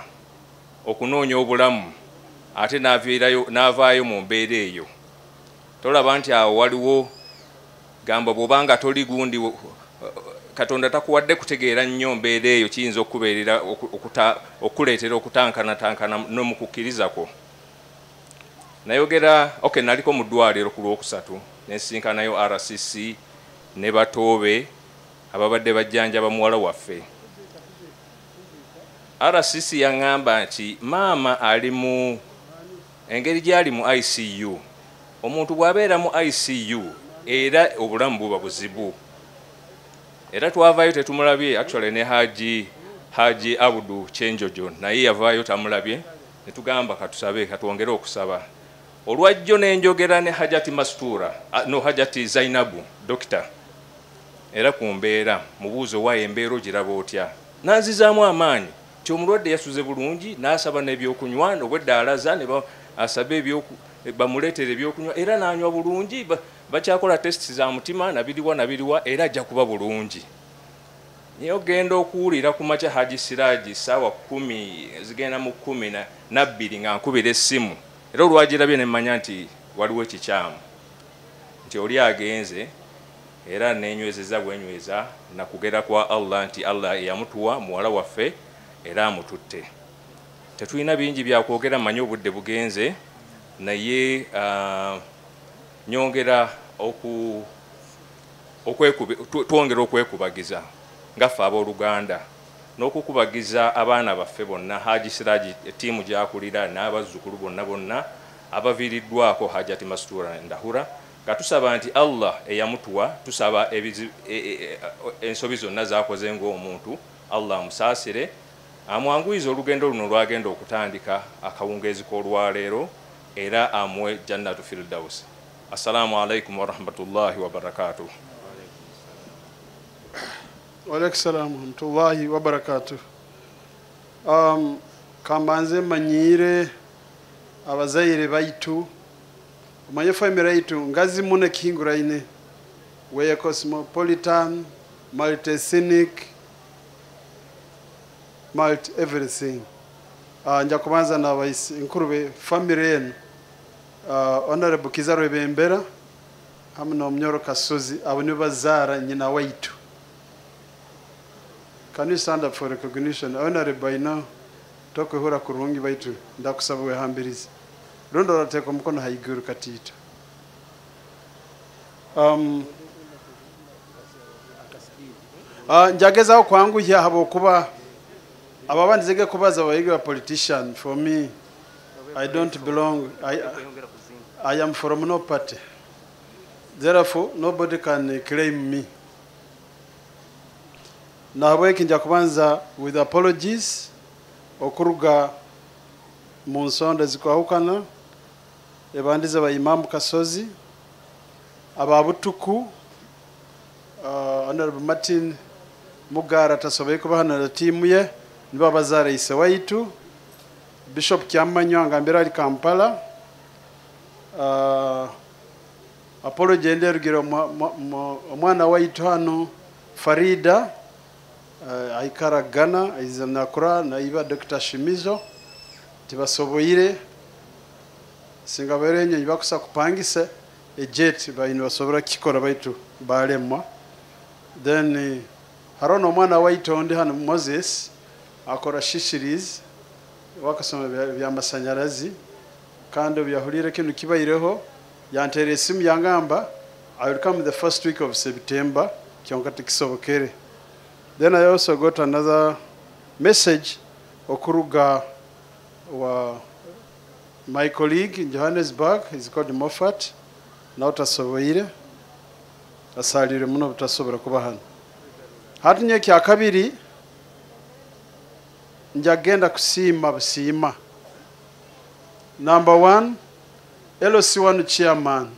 okunoonya obulamu ate n'avaayo mu mbeera eyo, tolaba nti awo waliwo gamba bw'obanga toli gundi Katonda takuwadde kutegeera nnyo mbeera eyo kiyinza okubeerera okuleetera okutankana n'omukukkiriza kwo. Nayogera naliko mu ddwaliro ku Lwokusatu nensinkanayo RCC ne batoobe ababadde bajjanjaba muwala waffe. RCC yaŋŋamba nti maama ali mu engeri gy'ali mu ICU, omuntu bw'abeera mu ICU era obulamu buba buzibu. Era twavaayo tetumulabye, actually ne Haji Abudu Kyenjojo naye yavaayo tamulabye, ne tugamba katusabe katwongere okusaba. Olwajjo n'enjogera ne Hajati Mastura Hajati Zainabu dokita, era ku mbeera mubuuzo waayo embeera ogiraba otya, n'azizaamu amaanyi nti omulwadde yasuze bulungi, n'asaba n'ebyokunywa, obwedda alaza ne asaba bamuleetere ebyokunywa era n'anywa bulungi, bakyakola testi za mutima nabiriwa era ajja kuba bulungi. Naye ogenda okuwulira ku makya Haji Siraji ssaawa 10 zigenda mu 12 nga nkubira essimu, era olwagirabye ne mmanya nti waliwo ekikyamu, nti oli agenze era nenywezeza bwenyweza nakugera kwa Allah nti Allah eyamutuwa muwala waffe era amututte. Tetulina bingi byakwogera, mmanyi obudde bugenze, naye nyongera twongera okwekubagiza ngaffe abooluganda n'okukubagiza abaana baffe bonna, Haji Siraji ettiimu gy'akulira n'abazzukulu bonna abaviiriddwako Hajati Mastura Ndahura, nga tusaba nti Allah eyamutuwa, tusaba ensobi zonna zakoze ng'omuntu, Allah amusaasire amwanguyiza olugendo luno lwagenda okutandika akawungeezi k'olwaleero era amwe Jannatu Firdaus. Assalamu alaikum wa rahmatullahi wa barakatuh. Wa alaikum salam wa rahmatullahi wa barakatuh. Kambanze manyire abazaire baitu omanye family yaitu ngazi mune kihinguraine weye cosmopolitan, multi-ethnic, multi everything. Nja kubanza n'abaisi nkurube family yenu, Honorable Kizaro Bembera hamwe n'Omnyoro Kasozi, abo nibo bazaara nyina waitu. Can you stand up for recognition? Honorable ino tokwehura kurungi baitu ndakusaba wehambirize rundo rateka mukono haiguru katita. Njageza kwangu hya habo kuba ababandi zege kubaza abayiga politician. For me, I don't belong, I am from no party, therefore nobody can claim me. Nabweki nja kubanza with apologies okuruga mu nsonda zikwahukana ebandiza ba Imam Kasozi ababutuku, Honorable Martin Mugara tasobaye kubahana na timu ye niba bazara ise waitu, Bishop Kyamanywa ngambira ali Kampala, apology ende rugiro omwana waitu hano Farida aikara Ghana izanakura na iba Dr. Shimizo tibasoboire singaberenye bakusa kupangisa jet bayino basobora kikora baitu balemwa. Then harono omwana waitu onde hano Moses akora shishiriz wakasoma by'amashanyarazi kandi byahurire kintu kibaireho yantere simu yangamba I will come the first week of September kyonka tikisobokere. Then I also got another message okuruga wa my colleague in Johannesburg, he's called Moffat, na utasoboire asalire muno butasobora kuba hano. Hatunye kya kabiri njagenda kusima busima. Number 1, LC1 chairman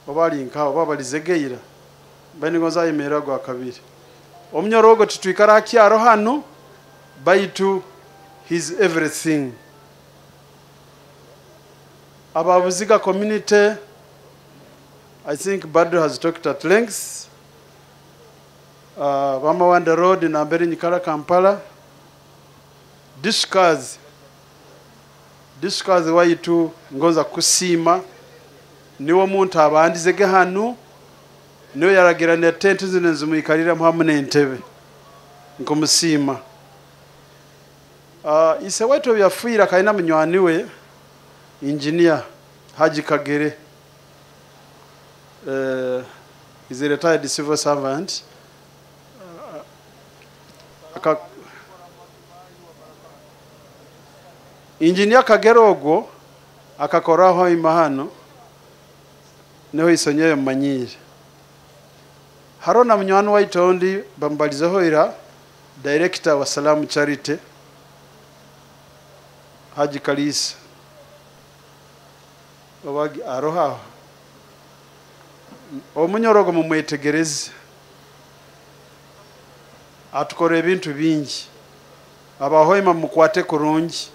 obali nkaho babalizegeira bani ngoza imera gwa kabiri. Omnyorogo tutwikara kyaro hano baitu his everything. Ababuziga community, I think Badru has talked at length. Bamawanda Road in Amberi Nyikala, Kampala. Discuss waitu ngonza kusima niwo muntu abandizege hanu niyo yaragirana tente zino nzumuyikalira muhamu n'entebe nkumusima. Ise waitu byafuira kalina munywani we engineer Haji Kagere. Is a retired civil servant. Engineer Kagere ogwo akakoraho imahano niho isonye manyire. Harona munywani waitondi bambalizeho ira director wa Salamu Charity Haji Kalisa obagi aroha omunyorogo mumwetegereze atukore ebintu bingi abahoima mukwate kurungi.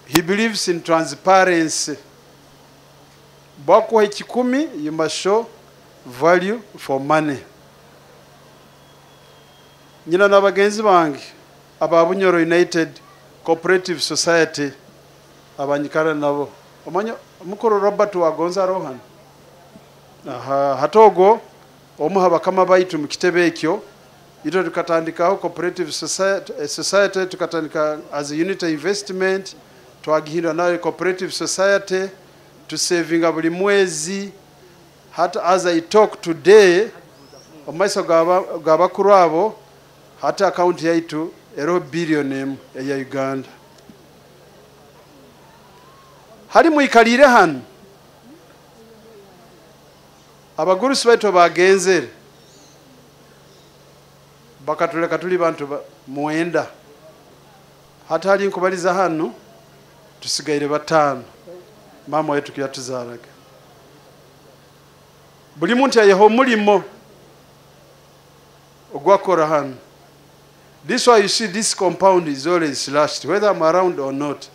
He believes in transparency. Bako ekikumi, you must show value for money. Nyina nabagenzi bange ababunyoro United Cooperative Society abanyikara nabo. Omanyo mukoro Robert wagonza rohan. Hatogo omuhaba kama baitu mukitebe ekyo ito tukatandikaho Cooperative Society tukatandika as a unit investment. Twagihindura nawe Cooperative Society to saving buli mwezi. Hata as I talk today omaiso gabakuru abo hata account yaitu ero billion ya Uganda. Hali muikalire hano abagurusi baitu bagenzere bakatuleka tuli bantu muenda hata hali nkubaliza hano tusigaire batano mama wetu kyatuzaraga. Buli muntu ayeho mulimo ogwakora hano. This why you see this compound is always slashed whether I'm around or not.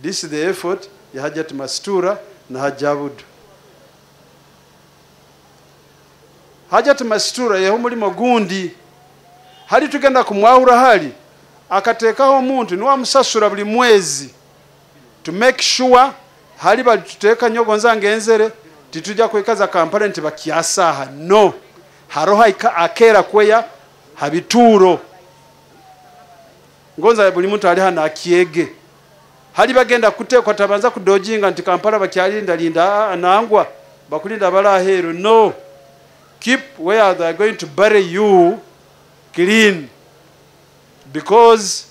This is the effort ya Hajat Mastura na Hajabudu. Hajat Mastura yeho mulimo gundi hali tugenda kumwahura hali akatekaho muntu niwa musasura buli mwezi to make sure hali bali tuteka nyogonza ngenzere tituja kwekaza Kampala nti bakiasaha no haroha akera kweya habituro ngonza buli muntu ali hana akiege hali bagenda kutekwa tabanza kudojinga nti Kampala bakyalinda linda anangwa bakulinda bala hero no keep where they are going to bury you clean because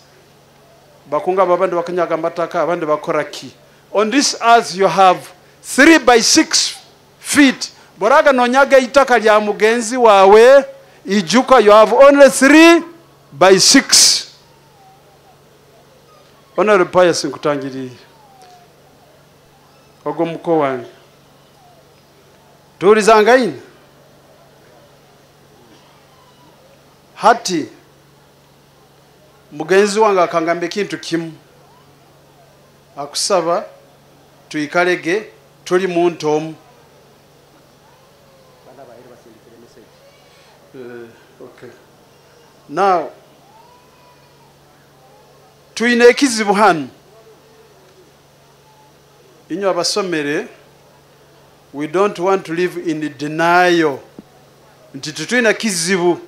bakunga babandi bakanyaga mataka abandi bakoraki. On this earth you have 3 by 6 feet. Boraga nonyaga itaka lya mugenzi wawe ijuka you have only 3 by 6. Honorable Pius nkutangirire ogo muko wange turizanga ine hati mugenzi wange akangambe kintu kimu akusaba tuikalege tuli muntu omu. Okay. Now tuine ekizibu hano inyo abasomere we don't want to live in denial nti tutuina kizibu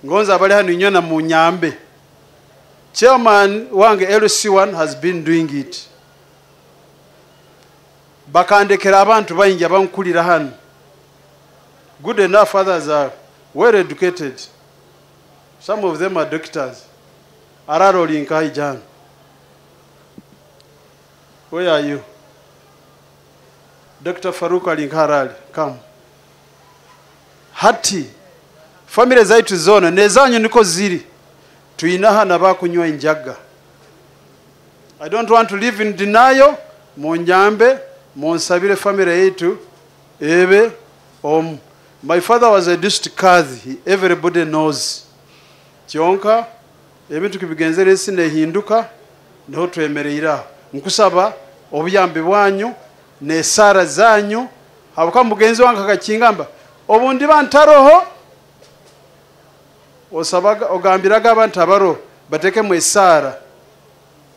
ngonza abali hano inyo na munyambe. Chairman wange LC1 has been doing it. Bakandekera abantu bayinja bankulira hano. Good enough, others are well educated. Some of them are doctors. Araro linkai jan. Where are you? Dr. Faruk Alinkarali, come. Hati family zaitu zona nezanyu niko ziri tuinaha na bakunywa injaga. I don't want to live in denial. Munyambe monsabire family yetu ebe my father was a district kazi. Everybody knows. Chionka ebintu kibigenzere sine hinduka niho twemereira nkusaba obuyambi bwanyu n'essaara zanyu habwokuba mugenzi wange akakingamba obundi bantaroho ogambiraga abantu abaroho batekemu essaara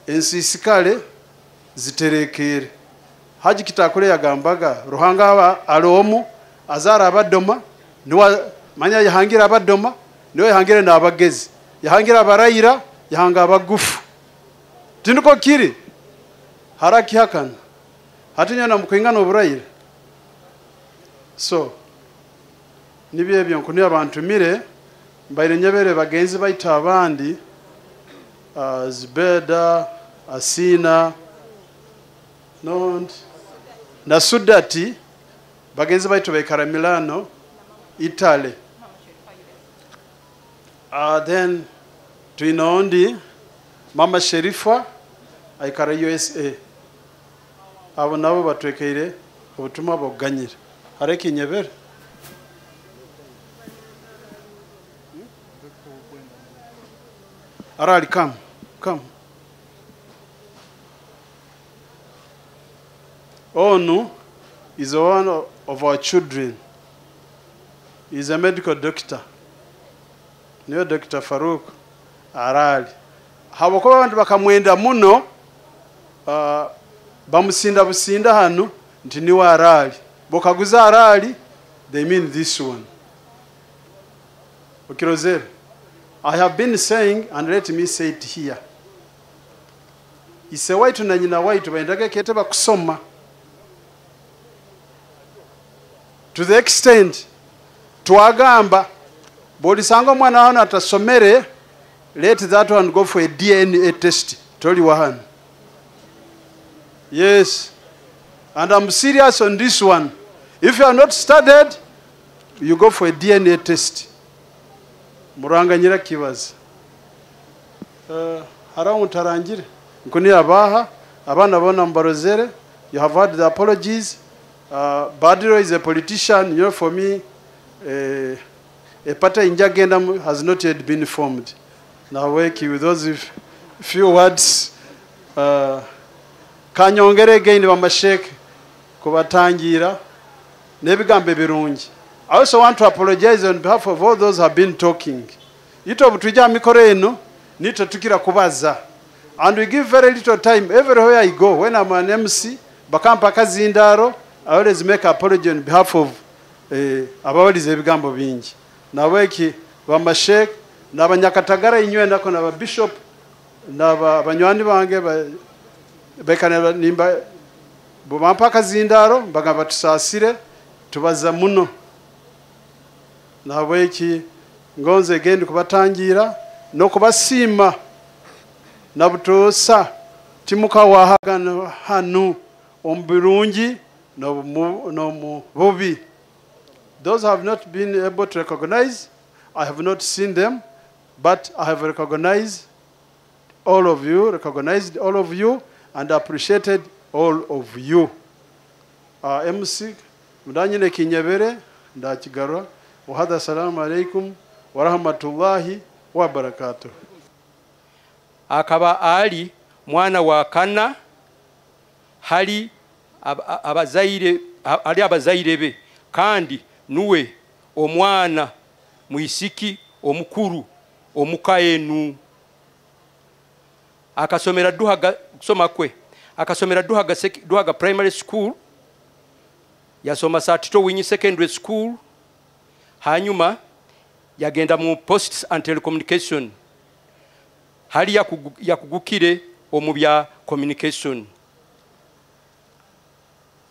ensiisikale ziterekeere. Haji Kitakule yagambaga Ruhanga ali omu azaara abaddoma manya yahangira abaddoma niwe yahangire n'abagezi yahangira abarayira yahanga abagufu tinduko kiri haraki hakana hatinya na mukwingana oburayira. So nibye ebyo nkuni abantu mire mbaire nyebere bagenzi baita abandi Zibeda Asina na Sudati bagenzi baitu baikara Milano Italy. Then tuinondi Mama Sherifa aikara USA. Abo nabo batwekeire obutumwa bw'okuganyira. Hareki nyebere. Arali, come. Onu is one of our children. He's a medical doctor. Niyo Dr. Farouk Arali. Hawakuba abantu bakamwenda muno bamusinda businda hano nti niwe Arali. Bokaguza Arali, they mean this one. Okirozere. I have been saying, and let me say it here. Ise waitu na nyina waitu baendaga keteba kusoma. To the extent twagamba bolisanga mwana wana atasomere, let that one go for a DNA test. Toli wahana. Yes. And I'm serious on this one. If you are not studied, you go for a DNA test. Muranga nyira kibaza. Haramu tarangire. Nkuni abaha. Abana bona mbarozere. You have heard the apologies. Badiro is a politician. You know, for me, a party in Jagendam has not yet been formed. Now, working with those few words. Kanyongere again bamashek kubatangira nebigambe birungi. I also want to apologize on behalf of all those who have been talking. Ito butuja mikoro eno nito tukira kubaza. And we give very little time everywhere I go. When I'm an MC, bakampa kazindaro, I always make apology on behalf of abawalize ebigambo bingi. Naweki bamashek n'abanyakatagara inywe ndako na bishop n'abanywani bange bekana nimba bumampa kazindaro mbaga batusasire tubaza muno. Naweki ngonze gendi kubatangira no kubasima nabutosa timuka wahagana hanu ombirungi no bobi. Those who have not been able to recognize, I have not seen them, but I have recognized all of you, and appreciated all of you. MC mudanyine kinyebere ndakigarwa wahada salamu alaikum wa rahmatullahi wa barakatuh. Akaba ali mwana wa kana hali abazaire be kandi nuwe omwana muisiki omukuru omukaenu akasomera duhaga kusoma kwe akasomera duhaga primary school yasoma Satito Winyi secondary school hanyuma yagenda mu posts and telecommunication hali yakugukire omubya communication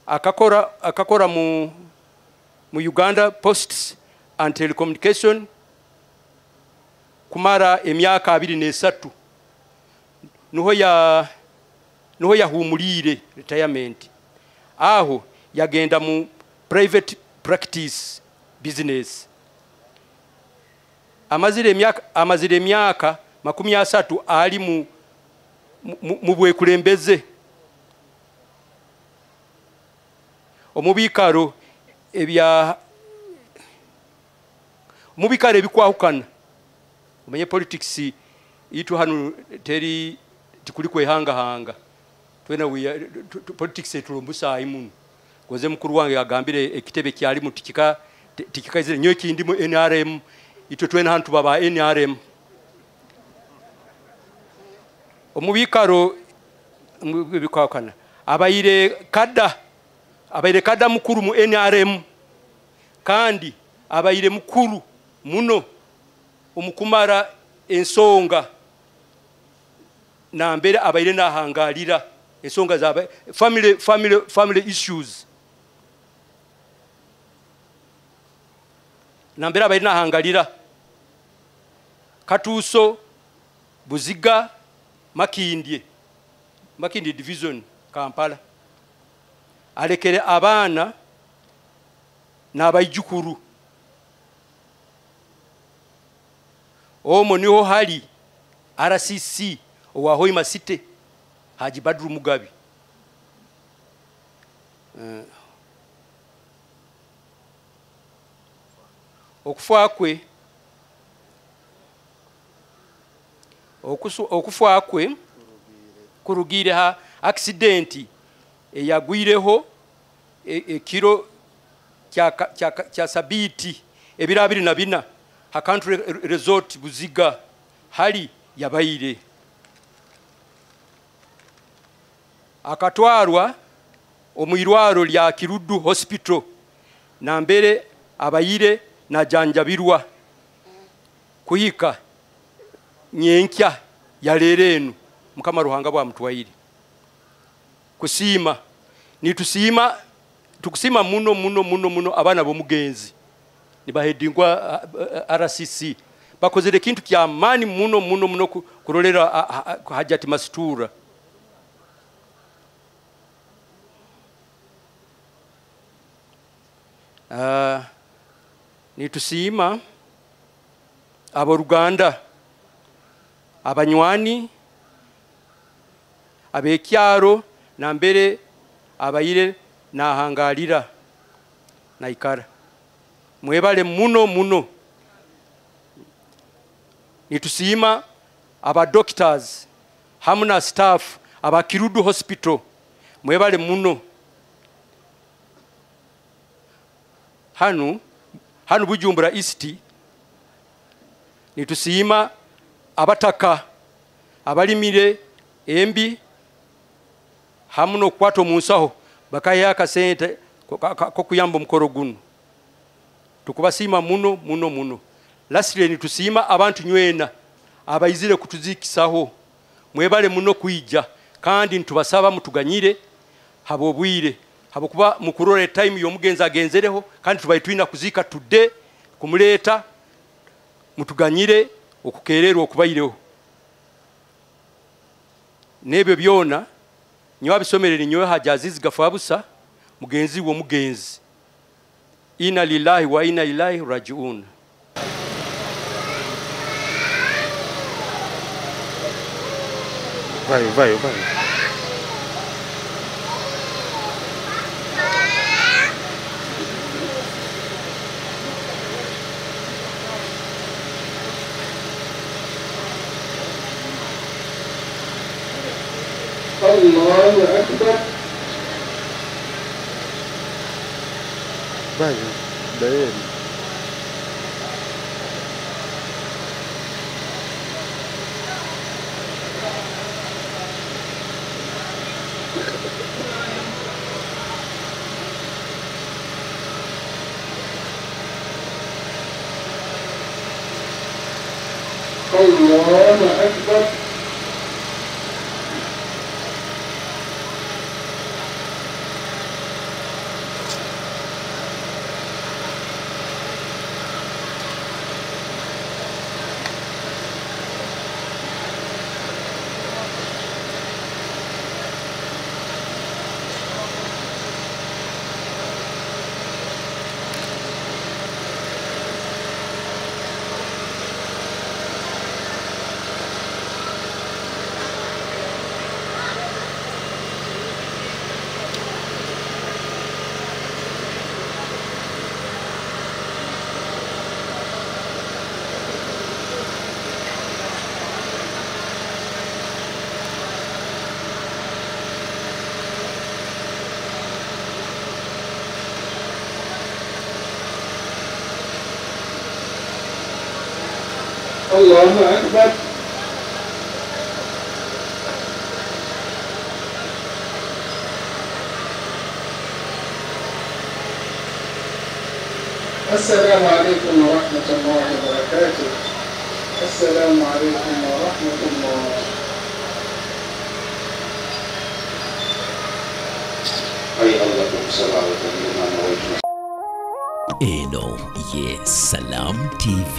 akakora mu Uganda Posts and Telecommunication kumara emyaka 23 nuho yahumulire retirement aho yagenda mu private practice business amazire emyaka 30 ali mu bwekulembeze omubikaro ebikwahukana umenye politics itu hanu teri tikuli kwehanga twena politics etulombusayi muno koze mukuru wange agambire ekitebe kyali mu tikikaizire nyo ekindi mu NRM itwe twena hantu baba NRM omubikaro bikakana abayire kada mukuru mu NRM kandi abayire mukuru muno omukumara ensonga na mbere abayire nahangalira ensonga za family issues na mbere abayire nahangalira Katuso Buziga Makindye division Kampala alekere abana n'abayijukuru omo niho hali RCC owa Hoima City Haji Badru Mugabi okufa kwe kurugire ha accident eyagwireho ekiro kya sabiti ebirabiri na bina ha country resort Buziga hali yabayire akatwarwa omwirwaro lya Kirudu hospital na mbere abayire na janjabirwa kuyika nyenkya ya lerenu mukama ruhanga bwa mutwairi kusima nitusima tukusima muno abana bomugenzi nibahedingwa RCC bakozere kintu kya mani muno kurolera Hajati Mastura nitusima abo Ruganda abanywani abekyaro na mbere abayire nahangalira naikara mwebale muno nitusima aba doctors hamuna staff aba Kirudu hospital mwebale muno hanu Bujumbura East nitusima abataka abalimire embi hamuno kwato munsaho bakaya kasente ko kuyamba mukoro guno tukubasima muno lastly nitusima abantu nywena abayizire kutuzikisaho mwebale muno kuija kandi ntubasaba mutuganyire habobwire habokuba mukurore time yomugenza agenzereho kandi tubayitwina kuzika today kumuleta mutuganyire okukererwa okubayireho nebyo byona nyo abisomerere nyo hajazizi gafabusa mugenzi wo mugenzi inna lillahi wa inna ilaihi rajiun vai Allahu Akbar. Vai, daí. Allahu Akbar. الله أكبر. السلام عليكم ورحمة الله وبركاته. السلام عليكم ورحمة الله. حي الله صلاة الإمام. Eno ye Salam TV.